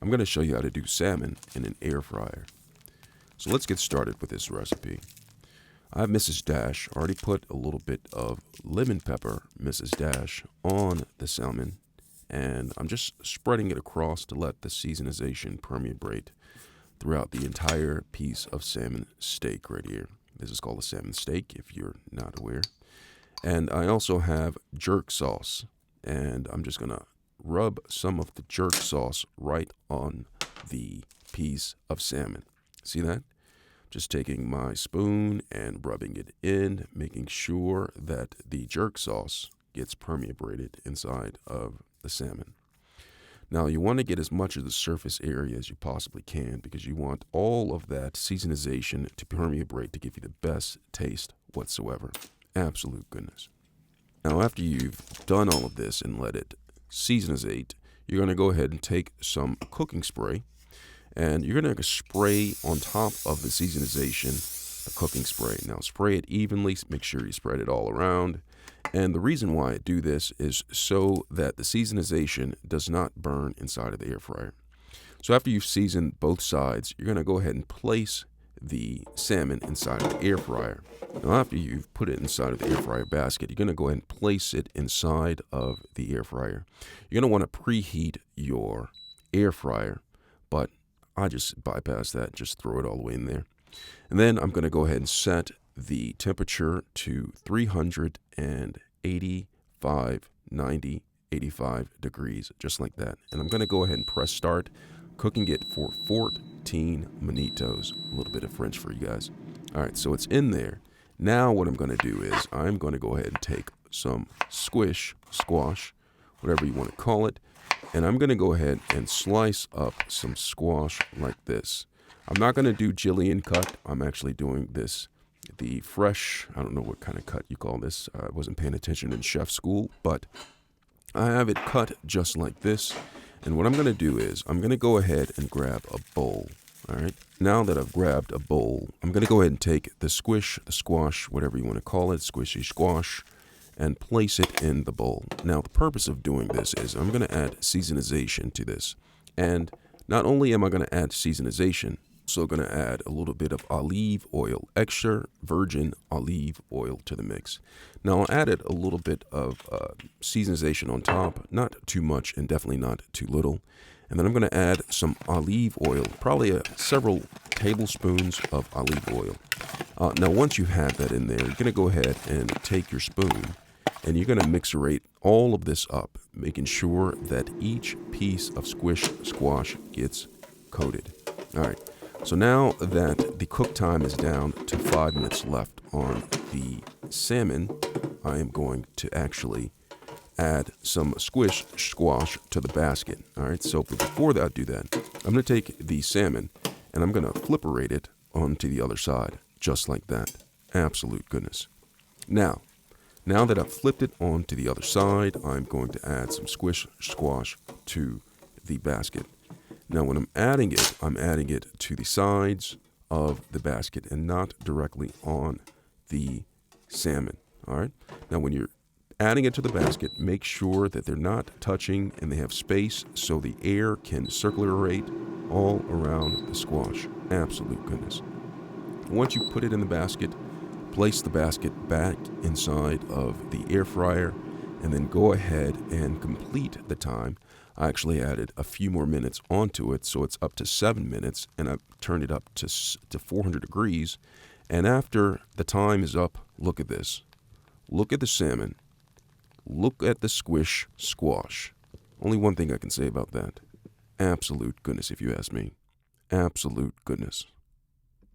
I'm going to show you how to do salmon in an air fryer. So let's get started with this recipe. I have Mrs. Dash already put a little bit of lemon pepper, Mrs. Dash, on the salmon, and I'm just spreading it across to let the seasonization permeate throughout the entire piece of salmon steak right here. This is called a salmon steak if you're not aware. And I also have jerk sauce, and I'm just going to rub some of the jerk sauce right on the piece of salmon. See that? Just taking my spoon and rubbing it in, making sure that the jerk sauce gets permeated inside of the salmon. Now you want to get as much of the surface area as you possibly can because you want all of that seasonization to permeate to give you the best taste whatsoever. Absolute goodness. Now after you've done all of this and let it seasonizate, you're going to go ahead and take some cooking spray and you're going to spray on top of the seasonization the cooking spray. Now spray it evenly, make sure you spread it all around. And the reason why I do this is so that the seasonization does not burn inside of the air fryer. So after you've seasoned both sides, you're going to go ahead and place the salmon inside of the air fryer. Now after you've put it inside of the air fryer basket, you're going to go ahead and place it inside of the air fryer. You're going to want to preheat your air fryer, but I just bypass that, just throw it all the way in there. And then I'm going to go ahead and set the temperature to 385, 90, 85 degrees, just like that. And I'm going to go ahead and press start, cooking it for 14 minutos. A little bit of French for you guys. All right, so it's in there. Now what I'm going to do is I'm going to go ahead and take some squash, whatever you want to call it, and I'm going to go ahead and slice up some squash like this. I'm not going to do julienne cut. I'm actually doing this the fresh, I don't know what kind of cut you call this. I wasn't paying attention in chef school, but I have it cut just like this. And what I'm going to do is I'm going to go ahead and grab a bowl. All right. Now that I've grabbed a bowl, I'm going to go ahead and take the squash, whatever you want to call it, squishy squash, and place it in the bowl. Now, the purpose of doing this is I'm going to add seasonization to this. And not only am I going to add seasonization, also going to add a little bit of olive oil, extra virgin olive oil to the mix. Now, I added a little bit of seasonization on top, not too much and definitely not too little. And then I'm going to add some olive oil, probably several tablespoons of olive oil. Now, once you have that in there, you're going to go ahead and take your spoon and you're going to mixerate all of this up, making sure that each piece of squash gets coated. All right. So now that the cook time is down to 5 minutes left on the salmon, I am going to actually add some squash to the basket. All right, so before I do that, I'm going to take the salmon and I'm going to flipperate it onto the other side, just like that. Absolute goodness. Now that I've flipped it onto the other side, I'm going to add some squash to the basket. Now, when I'm adding it to the sides of the basket and not directly on the salmon. All right. Now, when you're adding it to the basket, make sure that they're not touching and they have space so the air can circulate all around the squash. Absolute goodness. Once you put it in the basket, place the basket back inside of the air fryer and then go ahead and complete the time. I actually added a few more minutes onto it, so it's up to 7 minutes, and I've turned it up to 400 degrees. And after the time is up, look at this. Look at the salmon. Look at the squash. Only one thing I can say about that. Absolute goodness, if you ask me. Absolute goodness.